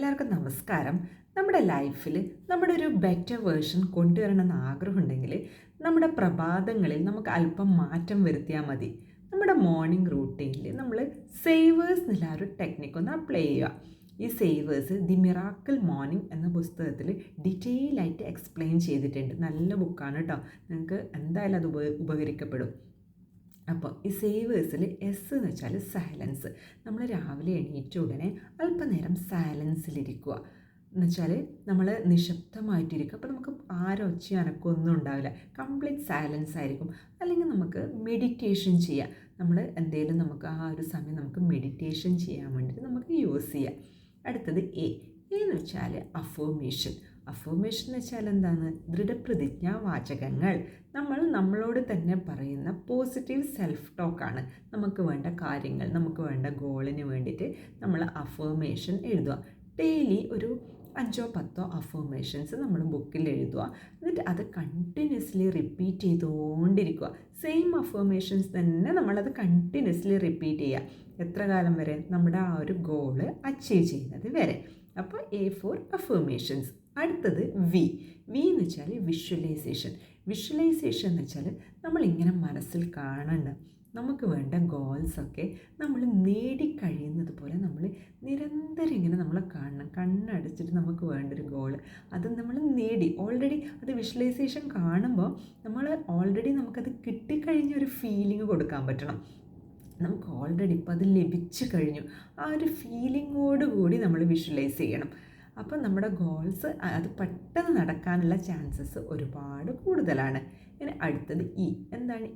എല്ലാവർക്കും നമസ്കാരം. നമ്മുടെ ലൈഫിൽ നമ്മുടെ ഒരു ബെറ്റർ വേർഷൻ കൊണ്ടുവരണമെന്ന് ആഗ്രഹമുണ്ടെങ്കിൽ നമ്മുടെ പ്രഭാതങ്ങളിൽ നമുക്ക് അല്പം മാറ്റം വരുത്തിയാൽ മതി. നമ്മുടെ മോർണിംഗ് റൂട്ടീനിൽ നമ്മൾ സേവേഴ്സ് എന്നുള്ള ഒരു ടെക്നിക്ക് ഒന്ന് അപ്ലൈ ചെയ്യുക. ഈ സേവേഴ്സ് ദി മിറാക്കിൾ മോർണിംഗ് എന്ന പുസ്തകത്തിൽ ഡീറ്റെയിൽ ആയിട്ട് എക്സ്പ്ലെയിൻ ചെയ്തിട്ടുണ്ട്. നല്ല ബുക്കാണ് കേട്ടോ, നിങ്ങൾക്ക് എന്തായാലും അത് ഉപകരിക്കപ്പെടും. അപ്പോൾ ഈ സേവേഴ്സിൽ എസ് എന്ന് വെച്ചാൽ സൈലൻസ്. നമ്മൾ രാവിലെ എണീറ്റ ഉടനെ അല്പനേരം സൈലൻസിലിരിക്കുക എന്ന് വെച്ചാൽ നമ്മൾ നിശബ്ദമായിട്ടിരിക്കുക. അപ്പോൾ നമുക്ക് ആരോ ഒച്ച അനക്കൊന്നും ഉണ്ടാവില്ല, കംപ്ലീറ്റ് സൈലൻസ് ആയിരിക്കും. അല്ലെങ്കിൽ നമുക്ക് മെഡിറ്റേഷൻ ചെയ്യാം. നമ്മൾ എന്തെങ്കിലും നമുക്ക് ആ ഒരു സമയം നമുക്ക് മെഡിറ്റേഷൻ ചെയ്യാൻ വേണ്ടിയിട്ട് നമുക്ക് യൂസ് ചെയ്യാം. അടുത്തത് എ എന്ന് വെച്ചാൽ അഫർമേഷൻ. അഫർമേഷൻ എന്ന് വെച്ചാൽ എന്താണ്? ദൃഢപ്രതിജ്ഞാ വാചകങ്ങൾ. നമ്മൾ നമ്മളോട് തന്നെ പറയുന്ന പോസിറ്റീവ് സെൽഫ് ടോക്കാണ്. നമുക്ക് വേണ്ട കാര്യങ്ങൾ, നമുക്ക് വേണ്ട ഗോളിന് വേണ്ടിയിട്ട് നമ്മൾ അഫർമേഷൻ എഴുതുക. ഡെയിലി ഒരു 5-10 അഫർമേഷൻസ് നമ്മൾ ബുക്കിൽ എഴുതുക. എന്നിട്ട് അത് കണ്ടിന്യൂസ്ലി റിപ്പീറ്റ് ചെയ്തുകൊണ്ടിരിക്കുക. സെയിം അഫർമേഷൻസ് തന്നെ നമ്മളത് കണ്ടിന്യൂസ്ലി റിപ്പീറ്റ് ചെയ്യുക. എത്ര കാലം വരെ? നമ്മുടെ ആ ഒരു ഗോള് അച്ചീവ് ചെയ്യുന്നത് വരെ. അപ്പോൾ എ ഫോർ അഫർമേഷൻസ്. അടുത്തത് വി എന്ന് വെച്ചാൽ വിഷ്വലൈസേഷൻ. വിഷ്വലൈസേഷൻ എന്ന് വെച്ചാൽ നമ്മളിങ്ങനെ മനസ്സിൽ കാണണം നമുക്ക് വേണ്ട ഗോൾസൊക്കെ നമ്മൾ നേടിക്കഴിയുന്നത് പോലെ നമ്മൾ നിരന്തരം ഇങ്ങനെ നമ്മൾ കാണണം. കണ്ണടച്ചിട്ട് നമുക്ക് വേണ്ടൊരു ഗോൾ അത് നമ്മൾ നേടി ഓൾറെഡി അത് വിഷ്വലൈസേഷൻ കാണുമ്പോൾ നമ്മൾ ഓൾറെഡി നമുക്കത് കിട്ടിക്കഴിഞ്ഞ ഒരു ഫീലിംഗ് കൊടുക്കാൻ പറ്റണം. നമുക്ക് ഓൾറെഡി ഇപ്പോൾ അത് ലഭിച്ചു കഴിഞ്ഞു, ആ ഒരു ഫീലിങ്ങോട് കൂടി നമ്മൾ വിഷ്വലൈസ് ചെയ്യണം. അപ്പോൾ നമ്മുടെ ഗോൾസ് അത് പെട്ടെന്ന് നടക്കാനുള്ള ചാൻസസ് ഒരുപാട് കൂടുതലാണ്. ഇനി അടുത്തത് ഇ. എന്താണ്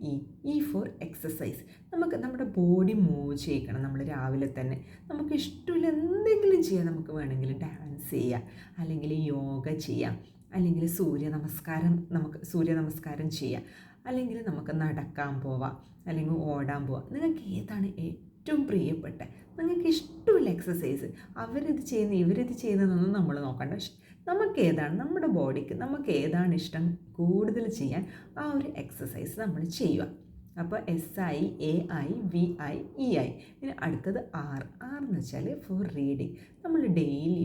ഇ ഫോർ എക്സസൈസ്. നമുക്ക് നമ്മുടെ ബോഡി മൂവ് ചെയ്യിക്കണം. നമ്മൾ രാവിലെ തന്നെ നമുക്ക് ഇഷ്ടമുള്ള എന്തെങ്കിലും ചെയ്യാം. നമുക്ക് വേണമെങ്കിൽ ഡാൻസ് ചെയ്യാം, അല്ലെങ്കിൽ യോഗ ചെയ്യാം, അല്ലെങ്കിൽ സൂര്യ നമസ്കാരം ചെയ്യാം, അല്ലെങ്കിൽ നമുക്ക് നടക്കാൻ പോവാം, അല്ലെങ്കിൽ ഓടാൻ പോവാം. നിങ്ങൾക്ക് ഏതാണ് ഏറ്റവും പ്രിയപ്പെട്ട, നിങ്ങൾക്ക് ഇഷ്ടമുള്ള എക്സസൈസ്? അവരിത് ചെയ്യുന്ന ഇവരിത് ചെയ്യുന്നതെന്നൊന്നും നമ്മൾ നോക്കണ്ട. നമുക്ക് ഏതാണ്, നമ്മുടെ ബോഡിക്ക് നമുക്ക് ഏതാണ് ഇഷ്ടം കൂടുതൽ ചെയ്യാൻ, ആ ഒരു എക്സസൈസ് നമ്മൾ ചെയ്യുക. അപ്പോൾ SIAIVIEI. ഇനി അടുത്തത് ആർ എന്ന് വെച്ചാൽ ഫോർ റീഡിങ്. നമ്മൾ ഡെയിലി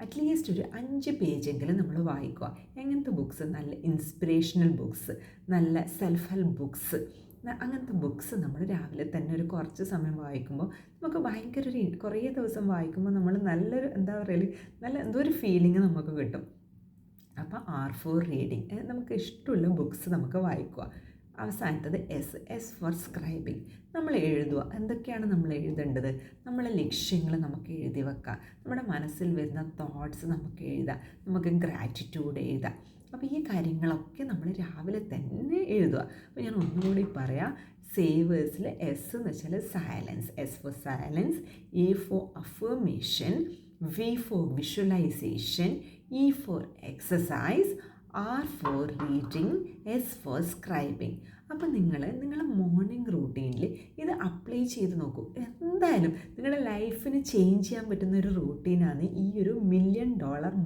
അറ്റ്ലീസ്റ്റ് ഒരു 5 പേജെങ്കിലും നമ്മൾ വായിക്കുക. എങ്ങനത്തെ ബുക്സ്? നല്ല ഇൻസ്പിറേഷണൽ ബുക്സ്, നല്ല സെൽഫ് ഹെൽപ്പ് ബുക്സ്. അങ്ങനത്തെ ബുക്സ് നമ്മൾ രാവിലെ തന്നെ ഒരു കുറച്ച് സമയം വായിക്കുമ്പോൾ നമുക്ക് ഭയങ്കര കുറേ ദിവസം വായിക്കുമ്പോൾ നമ്മൾ നല്ലൊരു നല്ല എന്തോ ഒരു ഫീലിംഗ് നമുക്ക് കിട്ടും. അപ്പോൾ ആർ ഫോർ റീഡിങ്. നമുക്ക് ഇഷ്ടമുള്ള ബുക്സ് നമുക്ക് വായിക്കുക. അവസാനത്തത് എസ് ഫോർ സ്ക്രൈബിങ്. നമ്മൾ എഴുതുക. എന്തൊക്കെയാണ് നമ്മൾ എഴുതേണ്ടത്? നമ്മളെ ലക്ഷ്യങ്ങൾ നമുക്ക് എഴുതി വെക്കാം. നമ്മുടെ മനസ്സിൽ വരുന്ന തോട്ട്സ് നമുക്ക് എഴുതാം. നമുക്ക് ഗ്രാറ്റിറ്റ്യൂഡ് എഴുതാം. അപ്പോൾ ഈ കാര്യങ്ങളൊക്കെ നമ്മൾ രാവിലെ തന്നെ എഴുതുക. അപ്പോൾ ഞാൻ ഒന്നുകൂടി പറയാം. സേവേഴ്സിൽ എസ് എന്ന് വെച്ചാൽ silence, S for silence, A for affirmation, V for visualisation, E for exercise, R for reading, S for scribing. അപ്പം നിങ്ങളെ മോർണിംഗ് റൂട്ടീനിൽ ഇത് അപ്ലൈ ചെയ്ത് നോക്കൂ. എന്തായാലും നിങ്ങളുടെ ലൈഫിന് ചേഞ്ച് ചെയ്യാൻ പറ്റുന്ന ഒരു റൂട്ടീനാണ് ഈ ഒരു $1 million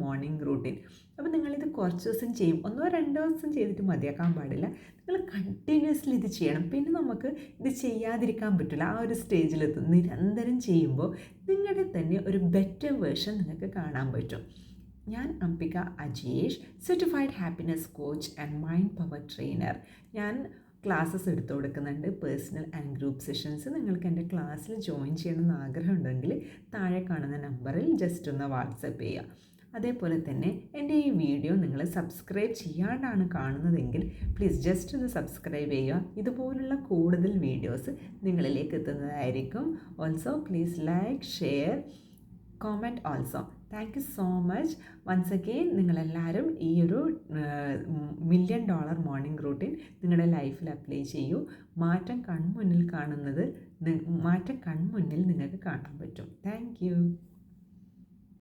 മോർണിംഗ് റൂട്ടീൻ. അപ്പോൾ നിങ്ങളിത് കുറച്ച് ദിവസം ചെയ്യും, 1-2 ദിവസം ചെയ്തിട്ട് മതിയാക്കാൻ പാടില്ല. നിങ്ങൾ കണ്ടിന്യൂസ്ലി ഇത് ചെയ്യണം. പിന്നെ നമുക്ക് ഇത് ചെയ്യാതിരിക്കാൻ പറ്റില്ല. ആ ഒരു സ്റ്റേജിലെത്തും. നിരന്തരം ചെയ്യുമ്പോൾ നിങ്ങളുടെ തന്നെ ഒരു ബെറ്റർ വേർഷൻ നിങ്ങൾക്ക് കാണാൻ പറ്റും. ഞാൻ Ambika Ajesh, certified happiness coach and mind power trainer. ഞാൻ ക്ലാസ്സസ് എടുത്തു കൊടുക്കുന്നുണ്ട്, പേഴ്സണൽ ആൻഡ് ഗ്രൂപ്പ് സെഷൻസ്. നിങ്ങൾക്ക് എൻ്റെ ക്ലാസ്സിൽ ജോയിൻ ചെയ്യണമെന്ന് ആഗ്രഹമുണ്ടെങ്കിൽ താഴെ കാണുന്ന നമ്പറിൽ ജസ്റ്റ് ഒന്ന് വാട്സപ്പ് ചെയ്യുക. അതേപോലെ തന്നെ എൻ്റെ ഈ വീഡിയോ നിങ്ങൾ സബ്സ്ക്രൈബ് ചെയ്യാണ്ടാണ് കാണുന്നതെങ്കിൽ പ്ലീസ് ജസ്റ്റ് ഒന്ന് സബ്സ്ക്രൈബ് ചെയ്യുക. ഇതുപോലുള്ള കൂടുതൽ വീഡിയോസ് നിങ്ങളിലേക്ക് എത്തുന്നതായിരിക്കും. Also please like, share, comment also. Thank you so much once again. നിങ്ങളെല്ലാവരും ഈ ഒരു $1 million മോർണിംഗ് റൂട്ടീൻ നിങ്ങളുടെ ലൈഫിൽ അപ്ലൈ ചെയ്യൂ. മാറ്റം കൺമുന്നിൽ നിങ്ങൾക്ക് കാണാൻ പറ്റും. Thank you.